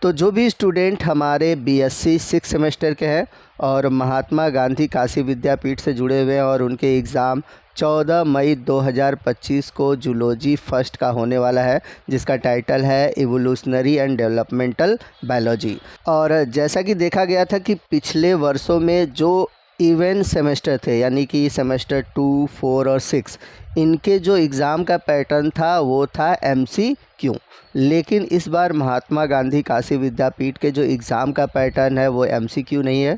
तो जो भी स्टूडेंट हमारे बीएससी 6 सेमेस्टर के हैं और महात्मा गांधी काशी विद्यापीठ से जुड़े हुए हैं और उनके एग्ज़ाम 14 मई 2025 को जूलॉजी फर्स्ट का होने वाला है, जिसका टाइटल है इवोल्यूशनरी एंड डेवलपमेंटल बायोलॉजी। और जैसा कि देखा गया था कि पिछले वर्षों में जो इवेंट सेमेस्टर थे, यानी कि सेमेस्टर 2, 4 और 6, इनके जो एग्ज़ाम का पैटर्न था वो था MCQ। लेकिन इस बार महात्मा गांधी काशी विद्यापीठ के जो एग्ज़ाम का पैटर्न है वो MCQ नहीं है,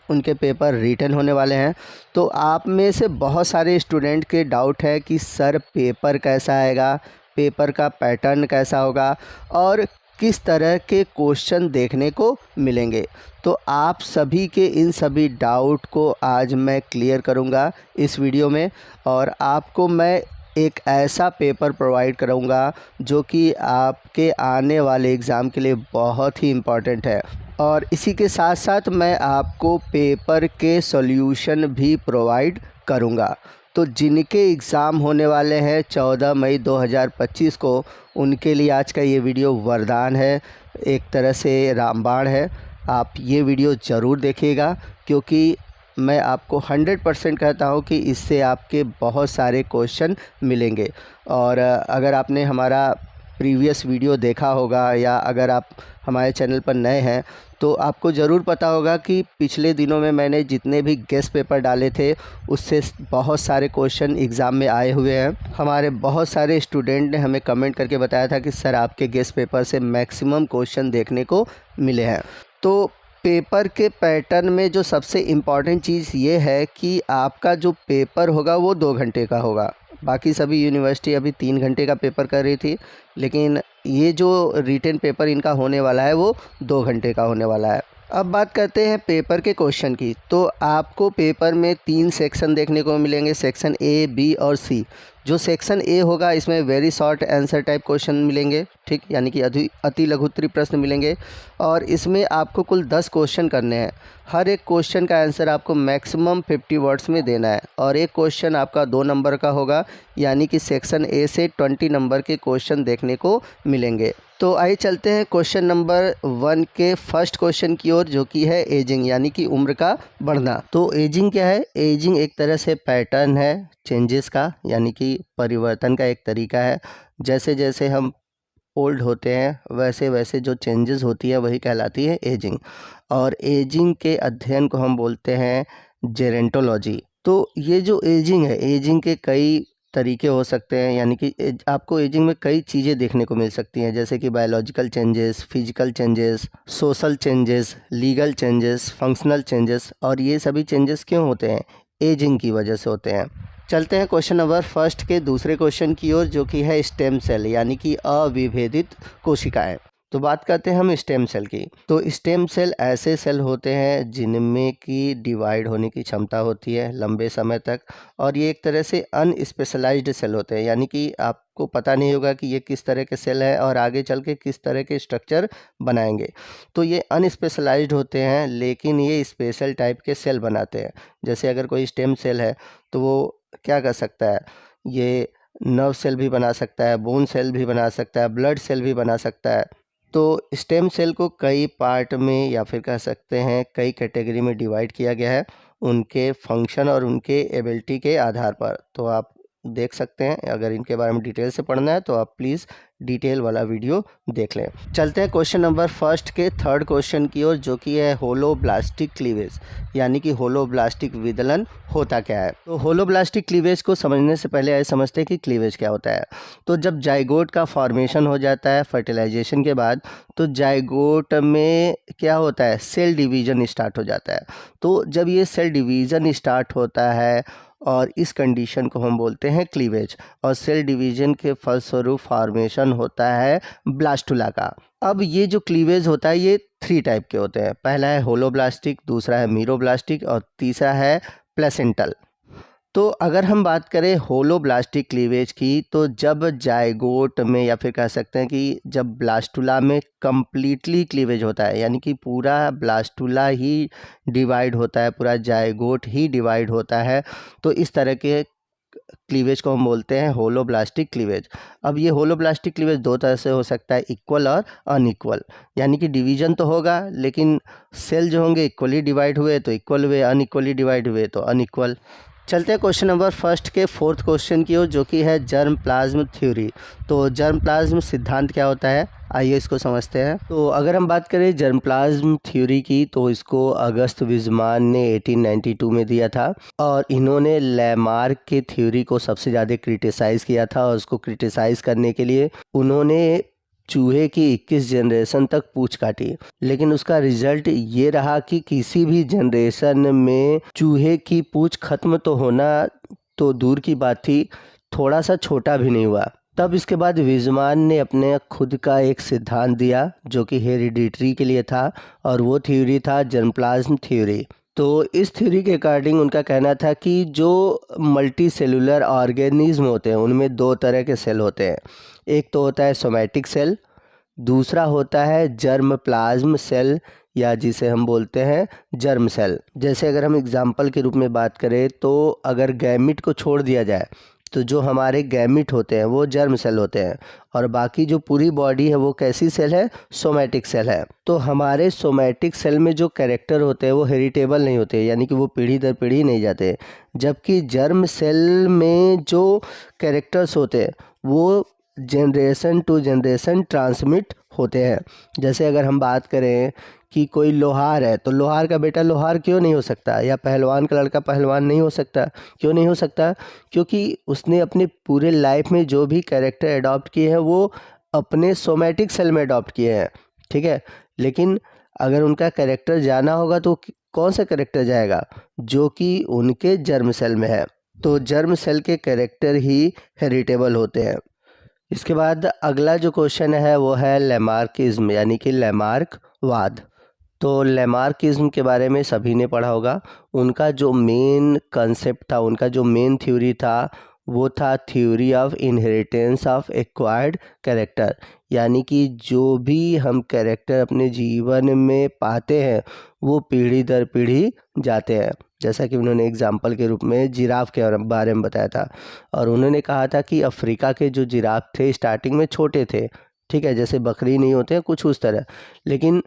उनके पेपर रिटन होने वाले हैं। तो आप में से बहुत सारे स्टूडेंट के डाउट है कि सर पेपर कैसा आएगा, पेपर का पैटर्न कैसा होगा और किस तरह के क्वेश्चन देखने को मिलेंगे। तो आप सभी के इन सभी डाउट को आज मैं क्लियर करूंगा इस वीडियो में, और आपको मैं एक ऐसा पेपर प्रोवाइड कराऊंगा जो कि आपके आने वाले एग्ज़ाम के लिए बहुत ही इम्पॉर्टेंट है। और इसी के साथ साथ मैं आपको पेपर के सॉल्यूशन भी प्रोवाइड करूंगा। तो जिनके एग्ज़ाम होने वाले हैं 14 मई 2025 को, उनके लिए आज का ये वीडियो वरदान है, एक तरह से रामबाण है। आप ये वीडियो ज़रूर देखिएगा, क्योंकि मैं आपको 100% कहता हूँ कि इससे आपके बहुत सारे क्वेश्चन मिलेंगे। और अगर आपने हमारा प्रीवियस वीडियो देखा होगा या अगर आप हमारे चैनल पर नए हैं तो आपको ज़रूर पता होगा कि पिछले दिनों में मैंने जितने भी गेस्ट पेपर डाले थे उससे बहुत सारे क्वेश्चन एग्ज़ाम में आए हुए हैं। हमारे बहुत सारे स्टूडेंट ने हमें कमेंट करके बताया था कि सर आपके गेस्ट पेपर से मैक्सिमम क्वेश्चन देखने को मिले हैं। तो पेपर के पैटर्न में जो सबसे इम्पॉर्टेंट चीज़ ये है कि आपका जो पेपर होगा वो 2 घंटे का होगा। बाकी सभी यूनिवर्सिटी अभी 3 घंटे का पेपर कर रही थी, लेकिन ये जो रिटन पेपर इनका होने वाला है वो 2 घंटे का होने वाला है। अब बात करते हैं पेपर के क्वेश्चन की। तो आपको पेपर में 3 सेक्शन देखने को मिलेंगे, सेक्शन A, B और C। जो सेक्शन A होगा इसमें very short answer type question मिलेंगे, ठीक, यानी कि अति लघु उत्तरीय प्रश्न मिलेंगे। और इसमें आपको कुल 10 क्वेश्चन करने हैं। हर एक क्वेश्चन का आंसर आपको मैक्सिमम 50 वर्ड्स में देना है, और एक क्वेश्चन आपका 2 नंबर का होगा, यानी कि सेक्शन A से 20 नंबर के क्वेश्चन देखने को मिलेंगे। तो आइए चलते हैं क्वेश्चन नंबर 1 के फर्स्ट क्वेश्चन की ओर, जो कि है एजिंग, यानी कि उम्र का बढ़ना। तो एजिंग क्या है? एजिंग एक तरह से पैटर्न है चेंजेस का, यानी कि परिवर्तन का एक तरीका है। जैसे जैसे हम ओल्ड होते हैं वैसे वैसे जो चेंजेस होती है वही कहलाती है एजिंग। और एजिंग के अध्ययन को हम बोलते हैं जेरेंटोलॉजी। तो ये जो एजिंग है, एजिंग के कई तरीके हो सकते हैं, यानी कि आपको एजिंग में कई चीज़ें देखने को मिल सकती हैं, जैसे कि biological changes, physical changes, social changes, legal changes, functional changes. और ये सभी चेंजेस क्यों होते हैं? एजिंग की वजह से होते हैं। चलते हैं क्वेश्चन नंबर फर्स्ट के दूसरे क्वेश्चन की ओर, जो कि है स्टेम सेल, यानी कि अविभेदित कोशिकाएं। तो बात करते हैं हम स्टेम सेल की। तो स्टेम सेल ऐसे सेल होते हैं जिनमें की डिवाइड होने की क्षमता होती है लंबे समय तक, और ये एक तरह से अनस्पेशलाइज्ड सेल होते हैं, यानी कि आपको पता नहीं होगा कि ये किस तरह के सेल है और आगे चल के किस तरह के स्ट्रक्चर बनाएंगे। तो ये अनस्पेशलाइज्ड होते हैं, लेकिन ये स्पेशल टाइप के सेल बनाते हैं। जैसे अगर कोई स्टेम सेल है तो वो क्या कर सकता है, ये नर्व सेल भी बना सकता है, बोन सेल भी बना सकता है, ब्लड सेल भी बना सकता है। तो स्टेम सेल को कई पार्ट में, या फिर कह सकते हैं कई कैटेगरी में डिवाइड किया गया है, उनके फंक्शन और उनके एबिलिटी के आधार पर। तो आप देख सकते हैं, अगर इनके बारे में डिटेल से पढ़ना है तो आप प्लीज़ डिटेल वाला वीडियो देख लें। चलते हैं क्वेश्चन नंबर फर्स्ट के थर्ड क्वेश्चन की ओर, जो कि है होलोब्लास्टिक क्लीवेज, यानी कि होलोब्लास्टिक विदलन होता क्या है। तो होलोब्लास्टिक क्लीवेज को समझने से पहले आइए समझते हैं कि क्लीवेज क्या होता है। तो जब जाइगोट का फॉर्मेशन हो जाता है फर्टिलाइजेशन के बाद, तो जाइगोट में क्या होता है, सेल डिवीज़न स्टार्ट हो जाता है। तो जब ये सेल डिवीज़न स्टार्ट होता है और इस कंडीशन को हम बोलते हैं क्लीवेज, और सेल डिवीजन के फलस्वरूप फॉर्मेशन होता है ब्लास्टुला का। अब ये जो क्लीवेज होता है ये 3 टाइप के होते हैं। पहला है होलोब्लास्टिक, दूसरा है मीरोब्लास्टिक और तीसरा है प्लेसेंटल। तो अगर हम बात करें होलोब्लास्टिक क्लीवेज की, तो जब जाइगोट में, या फिर कह सकते हैं कि जब ब्लास्टुला में कम्प्लीटली क्लीवेज होता है, यानी कि पूरा ब्लास्टुला ही डिवाइड होता है, पूरा जाइगोट ही डिवाइड होता है, तो इस तरह के क्लीवेज को हम बोलते हैं होलोब्लास्टिक क्लीवेज। अब ये होलोब्लास्टिक क्लीवेज दो तरह से हो सकता है, इक्वल और अनइक्वल। यानी कि डिवीजन तो होगा लेकिन सेल जो होंगे इक्वली डिवाइड हुए तो इक्वल हुए, अनइक्वली डिवाइड हुए तो अनइक्वल। चलते हैं क्वेश्चन नंबर फर्स्ट के फोर्थ क्वेश्चन की ओर, जो कि है जर्म प्लाज्म थ्योरी। तो जर्म प्लाज्म सिद्धांत क्या होता है, आइए इसको समझते हैं। तो अगर हम बात करें जर्म प्लाज्म थ्योरी की, तो इसको अगस्त विज़मान ने 1892 में दिया था और इन्होंने लैमार्क के थ्योरी को सबसे ज़्यादा क्रिटिसाइज़ किया था। और उसको क्रिटिसाइज़ करने के लिए उन्होंने चूहे की 21 जनरेशन तक पूंछ काटी, लेकिन उसका रिजल्ट ये रहा कि किसी भी जनरेशन में चूहे की पूंछ खत्म तो होना तो दूर की बात थी, थोड़ा सा छोटा भी नहीं हुआ। तब इसके बाद विज़मान ने अपने खुद का एक सिद्धांत दिया जो कि हेरिडिटरी के लिए था, और वो थ्योरी था जर्मप्लाज्म थ्योरी। तो इस थ्योरी के अकॉर्डिंग उनका कहना था कि जो मल्टी सेलुलर ऑर्गेनिज्म होते हैं उनमें दो तरह के सेल होते हैं। एक तो होता है सोमैटिक सेल, दूसरा होता है जर्म प्लाज्म सेल, या जिसे हम बोलते हैं जर्म सेल। जैसे अगर हम एग्जाम्पल के रूप में बात करें तो अगर गैमिट को छोड़ दिया जाए तो जो हमारे गैमिट होते हैं वो जर्म सेल होते हैं, और बाकी जो पूरी बॉडी है वो कैसी सेल है, सोमैटिक सेल है। तो हमारे सोमैटिक सेल में जो कैरेक्टर होते हैं वो हेरिटेबल नहीं होते, यानी कि वो पीढ़ी दर पीढ़ी नहीं जाते, जबकि जर्म सेल में जो कैरेक्टर्स होते हैं वो जनरेशन टू जनरेशन ट्रांसमिट होते हैं। जैसे अगर हम बात करें कि कोई लोहार है तो लोहार का बेटा लोहार क्यों नहीं हो सकता, या पहलवान का लड़का पहलवान नहीं हो सकता, क्यों नहीं हो सकता, क्योंकि उसने अपने पूरे लाइफ में जो भी कैरेक्टर अडॉप्ट किए हैं वो अपने सोमैटिक सेल में अडॉप्ट किए हैं, ठीक है। लेकिन अगर उनका कैरेक्टर जाना होगा तो कौन सा कैरेक्टर जाएगा, जो कि उनके जर्म सेल में है। तो जर्म सेल के कैरेक्टर ही हेरिटेबल होते हैं। इसके बाद अगला जो क्वेश्चन है वो है लैमार्किज्म, यानी कि लैमार्कवाद। तो लैमार्किज्म के बारे में सभी ने पढ़ा होगा। उनका जो मेन कंसेप्ट था, उनका जो मेन थ्योरी था वो था theory of inheritance of acquired character, यानी कि जो भी हम कैरेक्टर अपने जीवन में पाते हैं वो पीढ़ी दर पीढ़ी जाते हैं। जैसा कि उन्होंने एग्जाम्पल के रूप में जिराफ के बारे में बताया था, और उन्होंने कहा था कि अफ्रीका के जो जिराफ थे स्टार्टिंग में छोटे थे, ठीक है, जैसे बकरी नहीं होते कुछ उस तरह, लेकिन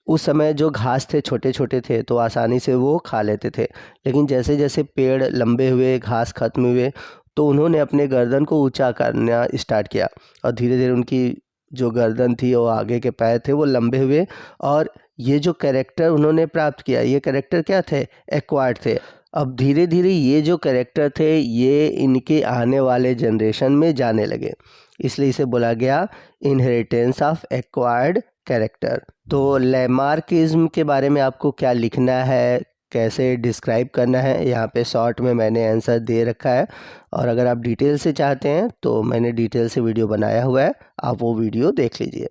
उस समय जो घास थे छोटे छोटे थे तो आसानी से वो खा लेते थे। लेकिन जैसे जैसे पेड़ लंबे हुए, घास खत्म हुए, तो उन्होंने अपने गर्दन को ऊंचा करना स्टार्ट किया, और धीरे धीरे उनकी जो गर्दन थी और आगे के पैर थे वो लंबे हुए, और ये जो कैरेक्टर उन्होंने प्राप्त किया, ये कैरेक्टर क्या थे, एक्वायर्ड थे। अब धीरे धीरे ये जो कैरेक्टर थे ये इनके आने वाले जनरेशन में जाने लगे, इसलिए इसे बोला गया इनहेरिटेंस ऑफ एक्वायर्ड कैरेक्टर। तो लैमार्किज्म के बारे में आपको क्या लिखना है, कैसे डिस्क्राइब करना है, यहाँ पे शॉर्ट में मैंने आंसर दे रखा है, और अगर आप डिटेल से चाहते हैं तो मैंने डिटेल से वीडियो बनाया हुआ है, आप वो वीडियो देख लीजिए।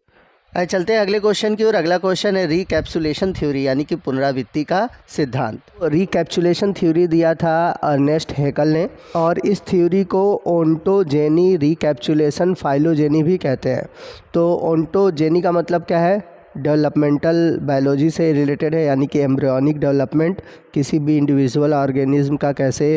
चलते हैं अगले क्वेश्चन की ओर। अगला क्वेश्चन है रिकैप्सुलेशन थ्योरी, यानी कि पुनरावृत्ति का सिद्धांत। रिकैप्सुलेशन थ्योरी दिया था अर्नेस्ट हैकल ने, और इस थ्योरी को ओंटोजेनी रिकैप्सुलेशन फाइलोजेनी भी कहते हैं। तो ओंटोजेनी का मतलब क्या है, डेवलपमेंटल बायोलॉजी से रिलेटेड है, यानी कि एम्ब्रियोनिक डेवलपमेंट, किसी भी इंडिविजुअल ऑर्गेनिज्म का कैसे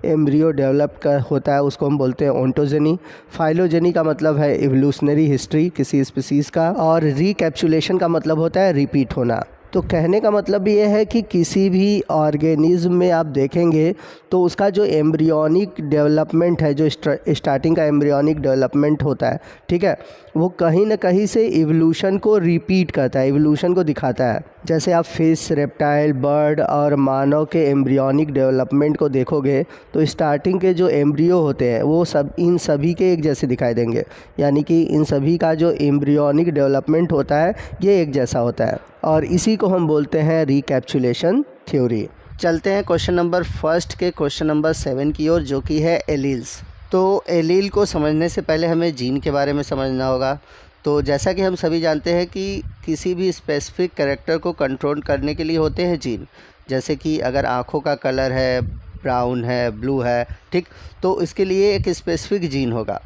एम्ब्रियो डेवलप होता है उसको हम बोलते हैं ओंटोजेनी। फाइलोजेनी का मतलब है इवोल्यूशनरी हिस्ट्री किसी स्पीसीज़ का, और रिकैप्सुलेशन का मतलब होता है रिपीट होना। तो कहने का मतलब ये है कि किसी भी ऑर्गेनिज्म में आप देखेंगे तो उसका जो एम्ब्रियोनिक डेवलपमेंट है, जो स्टार्टिंग का एम्ब्रियोनिक डेवलपमेंट होता है, ठीक है, वो कहीं ना कहीं से इवोल्यूशन को रिपीट करता है, इवोल्यूशन को दिखाता है। जैसे आप फिश, रेप्टाइल, बर्ड और मानव के एम्ब्रियोनिक डेवलपमेंट को देखोगे तो स्टार्टिंग के जो एम्ब्रियो होते हैं वो सब इन सभी के एक जैसे दिखाई देंगे, यानी कि इन सभी का जो एम्ब्रियोनिक डेवलपमेंट होता है ये एक जैसा होता है, और इसी को हम बोलते हैं रिकैप्सुलेशन थ्योरी। चलते हैं क्वेश्चन नंबर फर्स्ट के क्वेश्चन नंबर 7 की ओर, जो कि है एलील्स। तो एलील को समझने से पहले हमें जीन के बारे में समझना होगा। तो जैसा कि हम सभी जानते हैं कि किसी भी स्पेसिफिक कैरेक्टर को कंट्रोल करने के लिए होते हैं जीन। जैसे कि अगर आँखों का कलर है, ब्राउन है, ब्लू है, ठीक, तो इसके लिए एक स्पेसिफिक जीन होगा।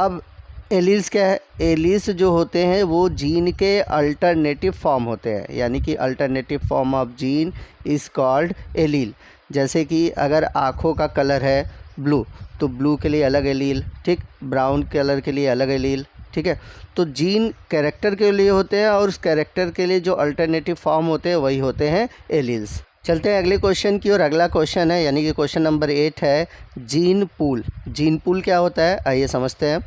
अब एलील्स क्या है, एलील्स जो होते हैं वो जीन के अल्टरनेटिव फॉर्म होते हैं, यानी कि alternative form of gene is called allele. जैसे कि अगर आँखों का कलर है ब्लू, तो ब्लू के लिए अलग एलील, ठीक, ब्राउन कलर के लिए अलग एलील, ठीक है। तो जीन कैरेक्टर के लिए होते हैं और उस कैरेक्टर के लिए जो अल्टरनेटिव फॉर्म होते हैं वही होते हैं एलील्स। चलते हैं अगले क्वेश्चन की, और अगला क्वेश्चन है यानी कि क्वेश्चन नंबर 8 है जीन पूल। जीन पूल क्या होता है, आइए समझते हैं।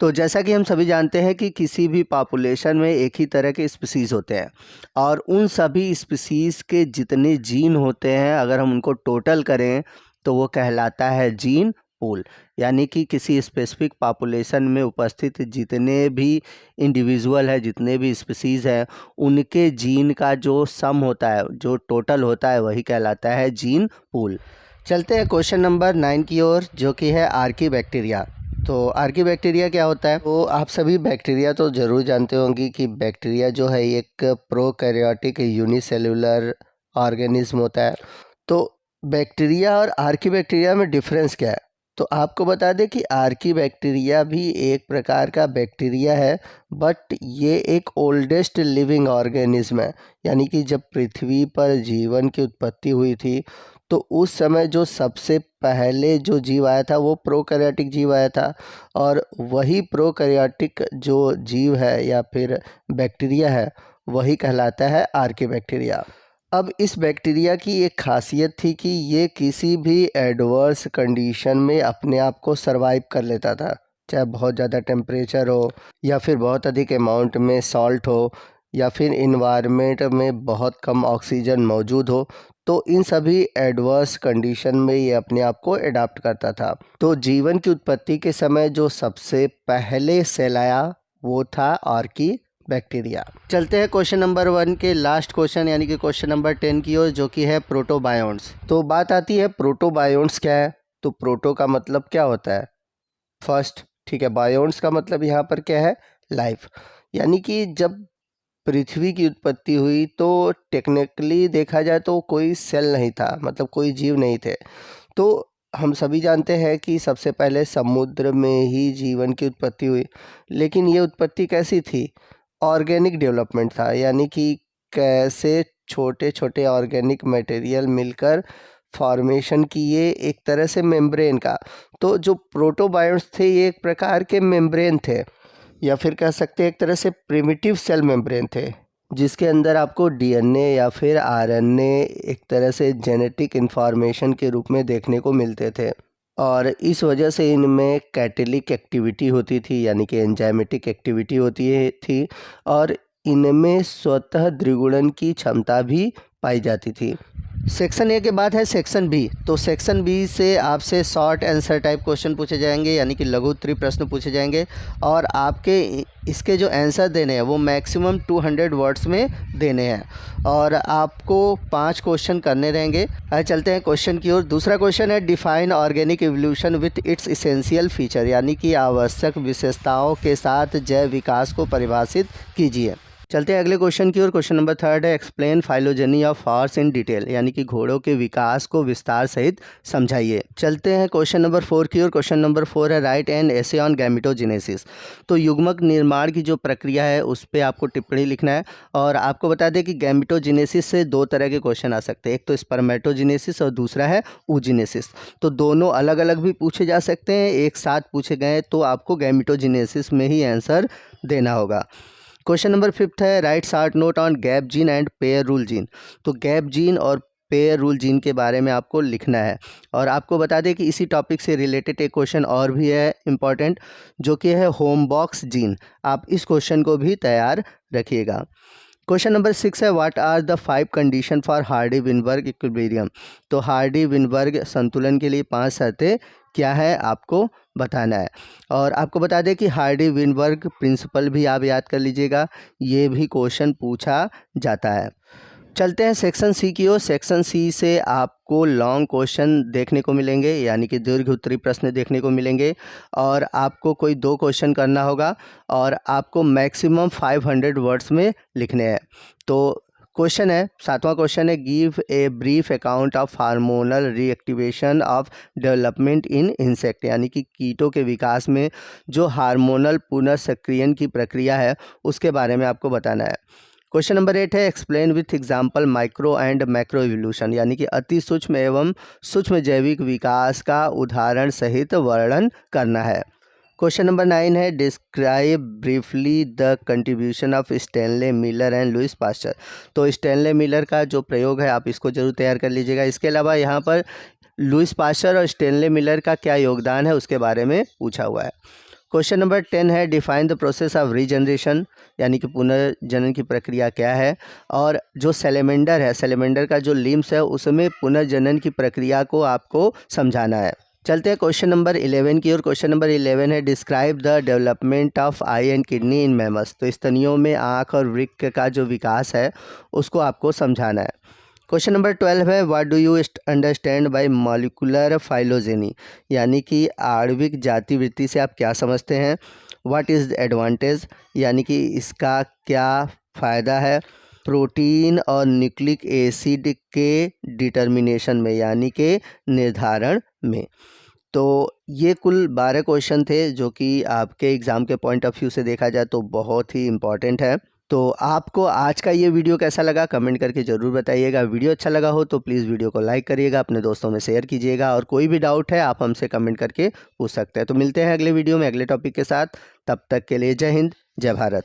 तो जैसा कि हम सभी जानते हैं कि किसी भी पॉपुलेशन में एक ही तरह के स्पीसीज़ होते हैं, और उन सभी स्पीसीज़ के जितने जीन होते हैं अगर हम उनको टोटल करें तो वो कहलाता है जीन पूल। यानी कि किसी स्पेसिफिक पॉपुलेशन में उपस्थित जितने भी इंडिविजुअल है, जितने भी स्पीसीज़ हैं, उनके जीन का जो सम होता है, जो टोटल होता है, वही कहलाता है जीन पूल। चलते हैं क्वेश्चन नंबर 9 की ओर, जो कि है आर्कीबैक्टीरिया। तो आर्कीबैक्टीरिया क्या होता है? तो आप सभी बैक्टीरिया तो ज़रूर जानते होंगे कि बैक्टीरिया जो है एक प्रोकैरियोटिक यूनिसेलुलर ऑर्गेनिज्म होता है। तो बैक्टीरिया और आर्कीबैक्टीरिया में डिफरेंस क्या है? तो आपको बता दें कि आर्कीबैक्टीरिया भी एक प्रकार का बैक्टीरिया है, बट ये एक ओल्डेस्ट लिविंग ऑर्गेनिज्म है। यानी कि जब पृथ्वी पर जीवन की उत्पत्ति हुई थी तो उस समय जो सबसे पहले जो जीव आया था वो प्रोकैरियोटिक जीव आया था, और वही प्रोकैरियोटिक जो जीव है या फिर बैक्टीरिया है वही कहलाता है आर्कीबैक्टीरिया। अब इस बैक्टीरिया की एक खासियत थी कि ये किसी भी एडवर्स कंडीशन में अपने आप को सरवाइव कर लेता था, चाहे बहुत ज़्यादा टेम्परेचर हो या फिर बहुत अधिक अमाउंट में सॉल्ट हो या फिर इन्वायरमेंट में बहुत कम ऑक्सीजन मौजूद हो। तो इन सभी एडवर्स कंडीशन में ये अपने आप को एडाप्ट करता था। तो जीवन की उत्पत्ति के समय जो सबसे पहले सेल आया वो था आर्कीबैक्टीरिया। चलते हैं क्वेश्चन नंबर 1 के लास्ट क्वेश्चन यानी कि क्वेश्चन नंबर 10 की ओर, जो कि है प्रोटोबायोन्ट्स। तो बात आती है प्रोटोबायोन्ट्स क्या है। तो प्रोटो का मतलब क्या होता है? फर्स्ट, ठीक है। बायोन्ट्स का मतलब यहाँ पर क्या है? लाइफ। यानी कि जब पृथ्वी की उत्पत्ति हुई तो टेक्निकली देखा जाए तो कोई सेल नहीं था, मतलब कोई जीव नहीं थे। तो हम सभी जानते हैं कि सबसे पहले समुद्र में ही जीवन की उत्पत्ति हुई, लेकिन ये उत्पत्ति कैसी थी? ऑर्गेनिक डेवलपमेंट था। यानी कि कैसे छोटे छोटे ऑर्गेनिक मटेरियल मिलकर फॉर्मेशन किए एक तरह से मेम्ब्रेन का। तो जो प्रोटोबायोन्ट्स थे ये एक प्रकार के मेम्ब्रेन थे, या फिर कह सकते हैं एक तरह से प्रिमिटिव सेल मेम्ब्रेन थे, जिसके अंदर आपको डीएनए या फिर आरएनए एक तरह से जेनेटिक इन्फॉर्मेशन के रूप में देखने को मिलते थे। और इस वजह से इनमें कैटेलिक एक्टिविटी होती थी, यानी कि एंजाइमेटिक एक्टिविटी थी, और इनमें स्वतः द्विगुणन की क्षमता भी पाई जाती थी। सेक्शन ए के बाद है सेक्शन बी। तो सेक्शन बी से आपसे शॉर्ट आंसर टाइप क्वेश्चन पूछे जाएंगे, यानी कि लघु उत्तरीय प्रश्न पूछे जाएंगे, और आपके इसके जो आंसर देने हैं वो मैक्सिमम 200 वर्ड्स में देने हैं, और आपको 5 क्वेश्चन करने रहेंगे। चलते हैं क्वेश्चन की ओर। दूसरा क्वेश्चन है define organic evolution with its essential feature, यानी कि आवश्यक विशेषताओं के साथ जैव विकास को परिभाषित कीजिए। चलते हैं अगले क्वेश्चन की ओर। क्वेश्चन नंबर 3 है explain phylogeny of horse in detail, यानी कि घोड़ों के विकास को विस्तार सहित समझाइए। चलते हैं क्वेश्चन नंबर 4 की ओर। क्वेश्चन नंबर 4 है right an essay on gametogenesis. तो युग्मक निर्माण की जो प्रक्रिया है उस पर आपको टिप्पणी लिखना है, और आपको बता दें कि गैमेटोजेनेसिस से 2 तरह के क्वेश्चन आ सकते हैं, एक तो स्पर्मेटोजेनेसिस और दूसरा है oogenesis। तो दोनों अलग अलग भी पूछे जा सकते हैं, एक साथ पूछे गए तो आपको गैमेटोजेनेसिस में ही आंसर देना होगा। क्वेश्चन नंबर 5 है right short note on gap gene and pair rule gene. तो गैप जीन और पेयर रूल जीन के बारे में आपको लिखना है, और आपको बता दें कि इसी टॉपिक से रिलेटेड एक क्वेश्चन और भी है इम्पॉर्टेंट, जो कि है होम बॉक्स जीन। आप इस क्वेश्चन को भी तैयार रखिएगा। क्वेश्चन नंबर 6 है what are the 5 condition for Hardy Weinberg equilibrium. तो हार्डी विनबर्ग संतुलन के लिए 5 शर्तें क्या है आपको बताना है, और आपको बता दें कि हार्डी विनबर्ग प्रिंसिपल भी आप याद कर लीजिएगा, ये भी क्वेश्चन पूछा जाता है। चलते हैं सेक्शन सी की ओर। सेक्शन सी से आपको लॉन्ग क्वेश्चन देखने को मिलेंगे, यानी कि दीर्घ उत्तरीय प्रश्न देखने को मिलेंगे, और आपको कोई 2 क्वेश्चन करना होगा, और आपको मैक्सिमम 500 वर्ड्स में लिखने हैं। तो क्वेश्चन है 7वां क्वेश्चन है give a brief account of hormonal reactivation of development in insect, यानी कि कीटों के विकास में जो हार्मोनल पुनर्सक्रियन की प्रक्रिया है उसके बारे में आपको बताना है। क्वेश्चन नंबर 8 है explain with example micro and macro evolution, यानी कि अति सूक्ष्म एवं सूक्ष्म जैविक विकास का उदाहरण सहित वर्णन करना है। क्वेश्चन नंबर 9 है describe briefly the contribution of Stanley Miller and Louis Pasteur. तो स्टैनले मिलर का जो प्रयोग है आप इसको जरूर तैयार कर लीजिएगा। इसके अलावा यहाँ पर लुइस पास्चर और स्टैनले मिलर का क्या योगदान है उसके बारे में पूछा हुआ है। क्वेश्चन नंबर 10 है define the process of regeneration, यानी कि पुनर्जनन की प्रक्रिया क्या है। और जो सैलेमेंडर है, सैलेमेंडर का जो लिम्स है उसमें पुनर्जनन की प्रक्रिया को आपको समझाना है। चलते हैं क्वेश्चन नंबर 11 की ओर। क्वेश्चन नंबर 11 है describe the development of I and kidney in mammals. तो स्तनियों में आँख और वृक्क का जो विकास है उसको आपको समझाना है। क्वेश्चन नंबर 12 है what do you understand by molecular phylogeny, यानी कि आणविक जातिवृत्ति से आप क्या समझते हैं। व्हाट इज़ द एडवांटेज, यानी कि इसका क्या फ़ायदा है। प्रोटीन और न्यूक्लिक एसिड के डिटर्मिनेशन में, यानी कि निर्धारण में। तो ये कुल 12 क्वेश्चन थे जो कि आपके एग्ज़ाम के पॉइंट ऑफ व्यू से देखा जाए तो बहुत ही इम्पॉर्टेंट है। तो आपको आज का ये वीडियो कैसा लगा कमेंट करके ज़रूर बताइएगा। वीडियो अच्छा लगा हो तो प्लीज़ वीडियो को लाइक करिएगा, अपने दोस्तों में शेयर कीजिएगा, और कोई भी डाउट है आप हमसे कमेंट करके पूछ सकते हैं। तो मिलते हैं अगले वीडियो में अगले टॉपिक के साथ। तब तक के लिए जय हिंद, जय भारत।